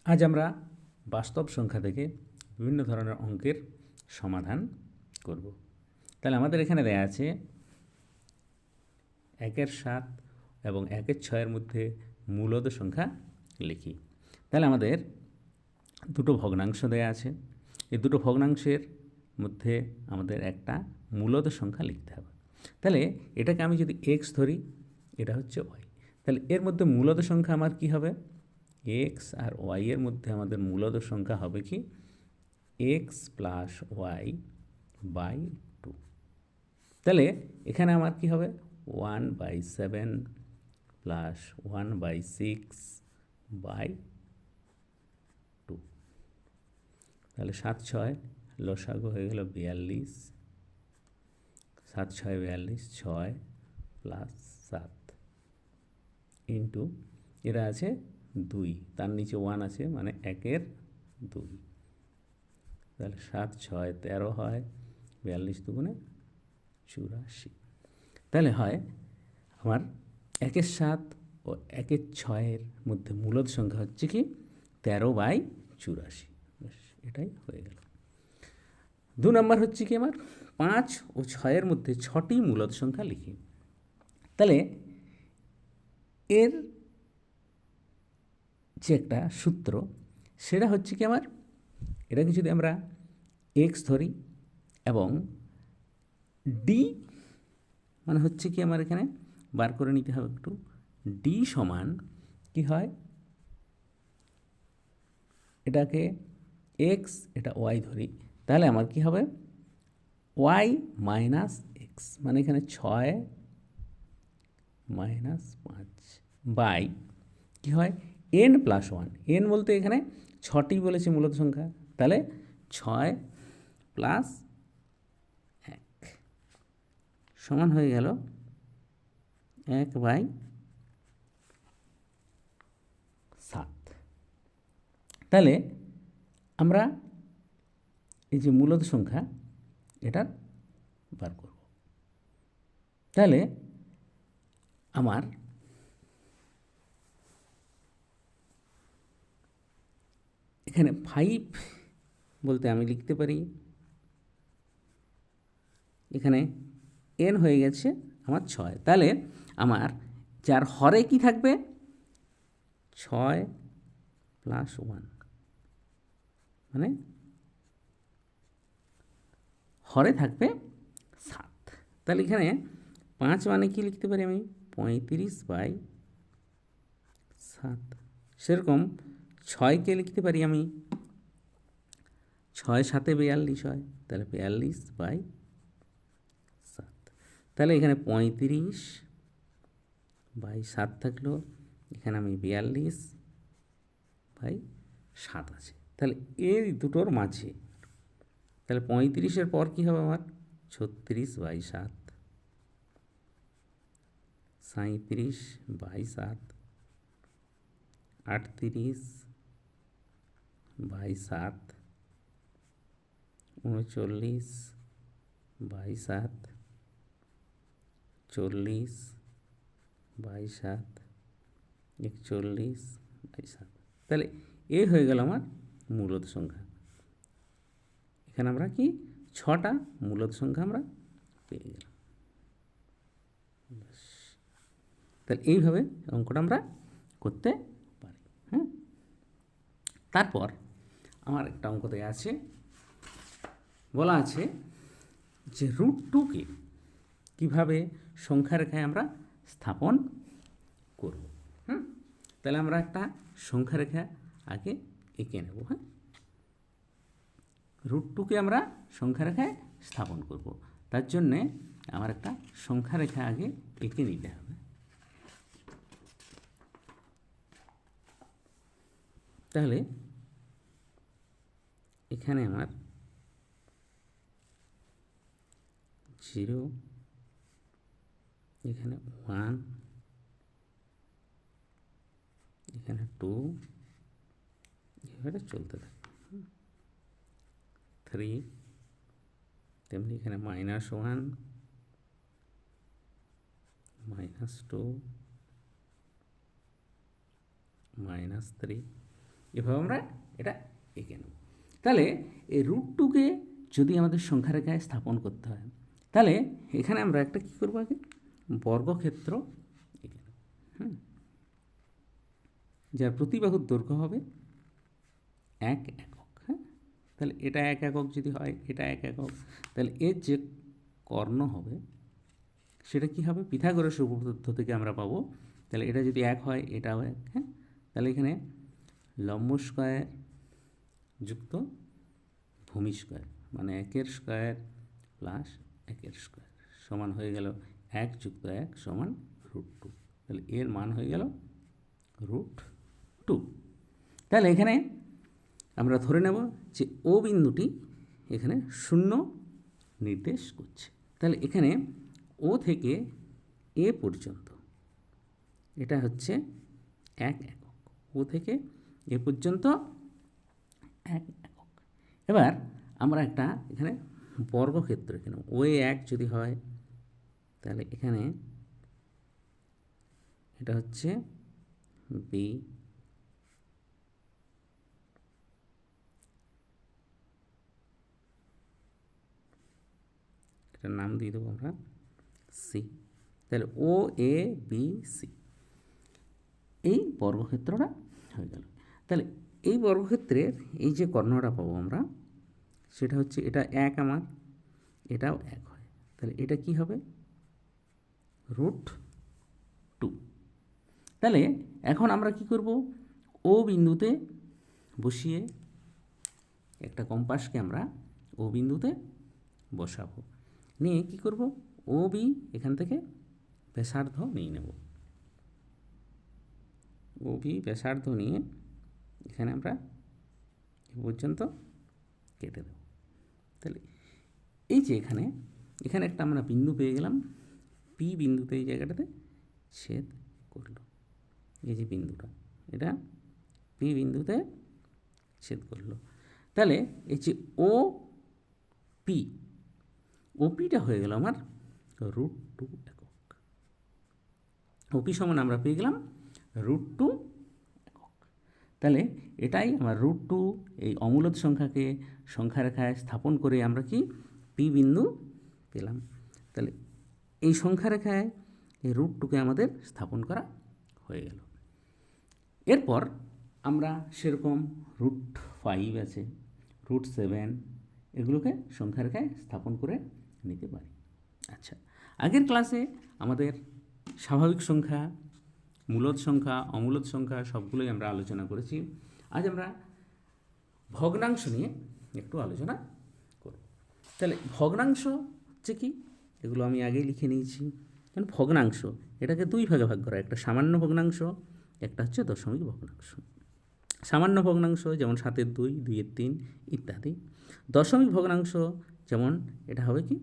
আজ আমরা বাস্তব সংখ্যা থেকে বিভিন্ন ধরনের অঙ্কের সমাধান করব। তাহলে আমাদের এখানে দেয়া আছে 1-7 এবং 1-6 মধ্যে মূলদ সংখ্যা লিখি। তাহলে আমাদের দুটো ভগ্নাংশ দেয়া আছে, এই দুটো ভগ্নাংশের মধ্যে আমাদের একটা মূলদ সংখ্যা লিখতে হবে। তাহলে এটাকে আমি যদি x ধরি, এটা হচ্ছে y, তাহলে এর মধ্যে মূলদ সংখ্যা আমার কি হবে? x আর y এর মধ্যে আমাদের মূলদ সংখ্যা হবে কি? x plus y by 2। তাহলে এখানে আমার কি হবে? 1/7 প্লাস 1/6 বাই 2। তাহলে 7-6 লসাগু হয়ে গেল 42, 7-6 42, 6 প্লাস 7 ইন্টু এটা আছে 2, তার নিচে 1 আছে, মানে 1/2। তাহলে 7-6 13 হয়, 42 দুগুণে 84। তাহলে হয় আমার 1-7 ও 1-6 মধ্যে মূলদ সংখ্যা হচ্ছে কি 13/84। এটাই হয়ে গেল। 2 নম্বর হচ্ছে কি আমার 5 ও 6 মধ্যে 6টি মূলদ সংখ্যা লিখি। তাহলে এর যে একটা সূত্র, সেটা হচ্ছে কি আমার, এটাকে যদি আমরা x ধরি এবং d মানে হচ্ছে কি আমার এখানে বার করে নিতে হবে একটু, d সমান কি হয়, এটাকে x এটা y ধরি, তাহলে আমার কি হবে y মাইনাস x, মানে এখানে 6 মাইনাস 5 বাই কি হয় n প্লাস 1। n বলতে এখানে 6টি বলেছে মূলত সংখ্যা, তাহলে 6 প্লাস 1 সমান হয়ে গেল 1/7। তাহলে আমরা এই যে মূলদ সংখ্যা এটা বার করব। তাহলে আমার এখানে 5 বলতে আমি লিখতে পারি, এখানে n হয়ে গেছে আমার 6, তাহলে আমার যার হরে কি থাকবে 6 প্লাস 1, মানে হরে থাকবে 7। তাহলে এখানে 5 মানে কি লিখতে পারি আমি 35/7। সেরকম 6কে লিখতে পারি আমি 6-7 42 হয়, তাহলে 42/7। তাহলে এখানে 35/7 থাকলো, এখানে আমি 42/7 আছে। তাহলে এই দুটোর মাঝে, তাহলে 35-এর পর কী হবে আমার 36/7, 37/7, 38/7, 39/7, 40/7, 41/7। তাহলে এই হয়ে গেল আমার মূলদ সংখ্যা। এখানে আমরা কি 6টা মূলদ সংখ্যা আমরা পেয়ে গেলাম। তাহলে এইভাবে অঙ্কটা আমরা করতে পারি। হ্যাঁ, তারপর আমার একটা অঙ্ক দেওয়া আছে, বলা আছে যে √2কে কীভাবে সংখ্যা রেখায় আমরা স্থাপন করব। তাহলে আমরা একটা সংখ্যা রেখা আগে এঁকে নেব। হ্যাঁ, √2কে আমরা সংখ্যা রেখায় স্থাপন করব, তার জন্যে আমার একটা সংখ্যা রেখা আগে এঁকে নিতে হবে। তাহলে এখানে আমার 0, এখানে 1, এখানে 2, এভাবে চলতে থাকে। 3, তেমনি এখানে -1, -2, -3, এভাবে আমরা এটা এঁকে নেব। তাহলে এই √2কে যদি আমাদের সংখ্যা রেখায় স্থাপন করতে হয়, তাহলে এখানে আমরা একটা কী করবো, আগে বর্গক্ষেত্র এঁকে নেব। যার প্রতিবাহুর দৈর্ঘ্য হবে 1 একক। হ্যাঁ, তাহলে এটা 1 একক যদি হয়, এটা 1 একক, তাহলে এর যে কর্ণ হবে সেটা কী হবে, পিথাগোরাসের উপপাদ্য থেকে আমরা পাবো। তাহলে এটা যদি 1 হয়, এটাও 1। হ্যাঁ, তাহলে এখানে লম্ব স্কয়ার যুক্ত ভূমি স্কয়ার, মানে 1 স্কয়ার প্লাস 1 স্কয়ার সমান হয়ে গেল 1 যুক্ত 1 সমান √2। তাহলে এর মান হয়ে গেল √2। তাহলে এখানে আমরা ধরে নেব যে ও বিন্দুটি এখানে 0 নির্দেশ করছে। তাহলে এখানে ও থেকে এ পর্যন্ত এটা হচ্ছে 1 একক, ও থেকে এ পর্যন্ত 1 একক। এবার আমরা একটা এখানে বর্গক্ষেত্র এখানে ও 1 যদি হয়, তাহলে এখানে এটা হচ্ছে বি, এটার নাম দিয়ে দেবো আমরা সি। তাহলে ও এ বি সি, এই বর্গক্ষেত্রটা হয়ে গেল। তাহলে এই বর্গক্ষেত্রের এই যে কর্ণটা পাবো আমরা, সেটা হচ্ছে এটা 1, আমার এটাও 1 হয়, তাহলে এটা কি হবে, √2। তাহলে এখন আমরা কি করব, ও বিন্দুতে বসিয়ে একটা কম্পাসকে আমরা ও বিন্দুতে বসাবো, নিয়ে কি করব, ও বি এখান থেকে ব্যাসার্ধ নিয়ে নেব। ও বি ব্যাসার্ধ নিয়ে এখানে আমরা এ পর্যন্ত কেটে দেব। তাহলে এই যে এখানে এখানে একটা আমরা বিন্দু পেয়ে গেলাম, পি বিন্দুতে এই জায়গাটাতে ছেদ করলো। এই যে বিন্দুটা, এটা পি বিন্দুতে ছেদ করলো। তাহলে এই যে ও পি, ওপিটা হয়ে গেল আমার √2 একক। ওপি সমান আমরা পেয়ে গেলাম √2 একক। তাহলে এটাই আমার √2, এই অমূলদ সংখ্যাকে সংখ্যা রেখায় স্থাপন করে আমরা কি পি বিন্দু পেলাম। তাহলে এই সংখ্যা রেখায় এই √2কে আমাদের স্থাপন করা হয়ে গেল। এরপর আমরা সেরকম √5 আছে, √7, এগুলোকে সংখ্যা রেখায় স্থাপন করে নিতে পারি। আচ্ছা, আগের ক্লাসে আমাদের স্বাভাবিক সংখ্যা, মূলদ সংখ্যা, অমূলদ সংখ্যা সবগুলোই আমরা আলোচনা করেছি। আজ আমরা ভগ্নাংশ নিয়ে একটু আলোচনা করব। তাহলে ভগ্নাংশ হচ্ছে কি, এগুলো আমি আগেই লিখে নিয়েছি। কারণ ভগ্নাংশ এটাকে দুই ভাগে ভাগ করা, একটা সামান্য ভগ্নাংশ, একটা হচ্ছে দশমিক ভগ্নাংশ। সামান্য ভগ্নাংশ যেমন 7/2, 2/3 ইত্যাদি। দশমিক ভগ্নাংশ যেমন এটা হবে কি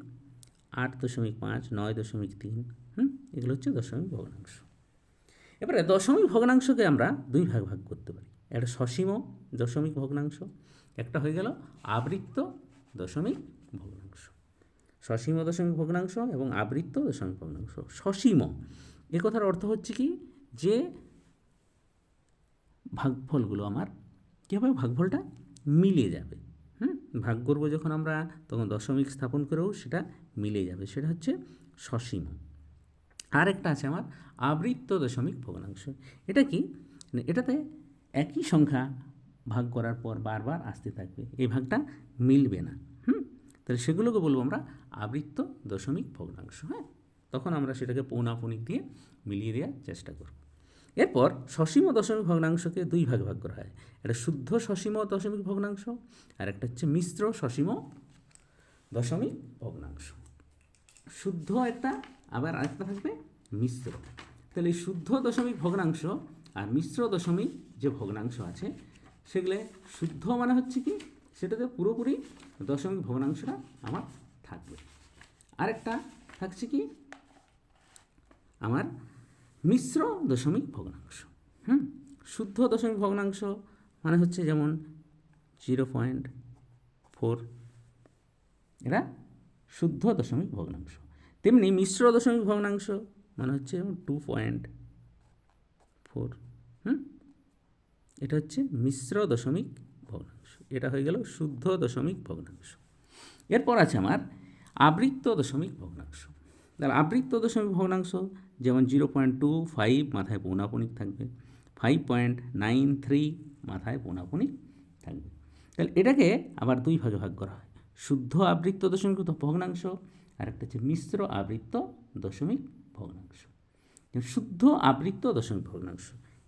8.5, 9.3, এগুলো হচ্ছে দশমিক ভগ্নাংশ। এবারে দশমিক ভগ্নাংশকে আমরা দুই ভাগ ভাগ করতে পারি, একটা সসীম দশমিক ভগ্নাংশ, একটা হয়ে গেল আবৃত্ত দশমিক ভগ্নাংশ। সসীম দশমিক ভগ্নাংশ এবং আবৃত্ত দশমিক ভগ্নাংশ। সসীম এ কথার অর্থ হচ্ছে কি, যে ভাগফলগুলো আমার কী হবে, ভাগফলটা মিলে যাবে। ভাগ করবো যখন আমরা, তখন দশমিক স্থাপন করেও সেটা মিলে যাবে, সেটা হচ্ছে সসীম। আর একটা আছে আমার আবৃত্ত দশমিক ভগ্নাংশ। এটা কি, এটাতে একই সংখ্যা ভাগ করার পর বারবার আসতে থাকবে, এই ভাগটা মিলবে না। তাহলে সেগুলোকে বলবো আমরা আবৃত্ত দশমিক ভগ্নাংশ। হ্যাঁ, তখন আমরা সেটাকে পৌনাপৌনিক দিয়ে মিলিয়ে দেওয়ার চেষ্টা করব। এরপর সসীম দশমিক ভগ্নাংশকে দুই ভাগ ভাগ করা হয়, একটা শুদ্ধ সসীম দশমিক ভগ্নাংশ, আর একটা হচ্ছে মিশ্র সসীম দশমিক ভগ্নাংশ। শুদ্ধ একটা, আবার আরেকটা থাকবে মিশ্র। তাহলে এই শুদ্ধ দশমিক ভগ্নাংশ আর মিশ্র দশমিক যে ভগ্নাংশ আছে, সেগুলো শুদ্ধ মানে হচ্ছে কি, সেটাতে পুরোপুরি দশমিক ভগ্নাংশটা আমার থাকবে। আরেকটা থাকছে কি আমার মিশ্র দশমিক ভগ্নাংশ। শুদ্ধ দশমিক ভগ্নাংশ মানে হচ্ছে যেমন 0.4, এরা শুদ্ধ দশমিক ভগ্নাংশ। তেমনি মিশ্র দশমিক ভগ্নাংশ মানে হচ্ছে 2.4। এটা হচ্ছে মিশ্র দশমিক ভগ্নাংশ, এটা হয়ে গেল শুদ্ধ দশমিক ভগ্নাংশ। এরপর আছে আমার আবৃত্ত দশমিক ভগ্নাংশ। তাহলে আবৃত্ত দশমিক ভগ্নাংশ যেমন 0.25 মাথায় পৌনাপনিক থাকবে, 5.93 মাথায় পৌনাপনিক থাকবে। তাহলে এটাকে আবার দুই ভাগে ভাগ করা হয়, শুদ্ধ আবৃত্ত দশমিক ভগ্নাংশ আর একটা হচ্ছে মিশ্র আবৃত্ত দশমিক ভগ্নাংশ। শুদ্ধ আবৃত্ত দশমিক ভগ্নাংশ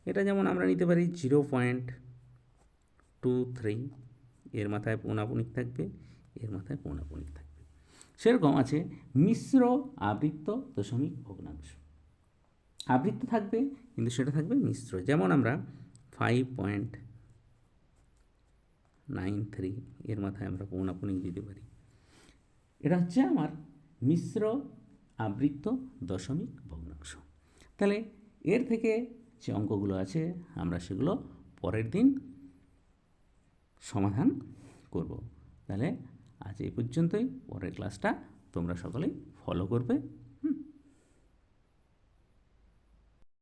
এটা যেমন আমরা নিতে পারি 0.23, এর মাথায় পৌনাপনিক থাকবে, এর মাথায় পৌনাপনিক থাকবে। সেরকম আছে মিশ্র আবৃত্ত দশমিক ভগ্নাংশ, আবৃত্ত থাকবে কিন্তু সেটা থাকবে মিশ্র, যেমন আমরা 5.93 এর মাথায় আমরা পৌনাপনিক দিতে পারি। এটা হচ্ছে আমার মিশ্র আবৃত্ত দশমিক ভগ্নাংশ। তাহলে এর থেকে যে অঙ্কগুলো আছে আমরা সেগুলো পরের দিন সমাধান করব। তাহলে আজ এই পর্যন্তই, পরের ক্লাসটা তোমরা সকলেই ফলো করবে।